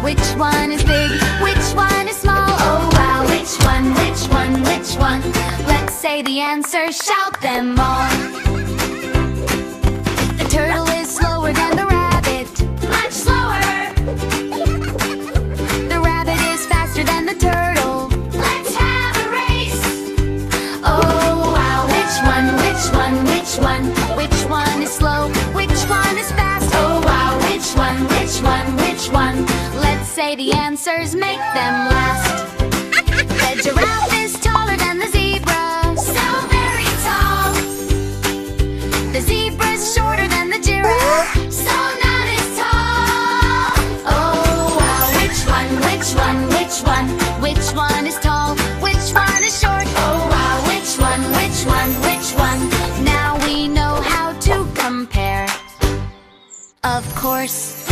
Which one is big? Which one is small? Oh wow, which one? Which one? Which one? Let's say the answer, shout them all. The turtle is slower than the rabbit. Much slower. The rabbit is faster than the turtle. Let's have a race. Oh wow, which one? Which one? Which one? Which one is slow? Which one is fast? Oh wow, which one? Which one? Which one? Let's say the answers, make them last. The giraffe is taller than the zebra. So very tall. The zebra's shorter than the giraffe. So not as tall. Oh wow, which one? Which one? Which one? Which one is tall? Which one is short? Oh wow, which one? Which one? Which one? Now we know how to compare. Of course.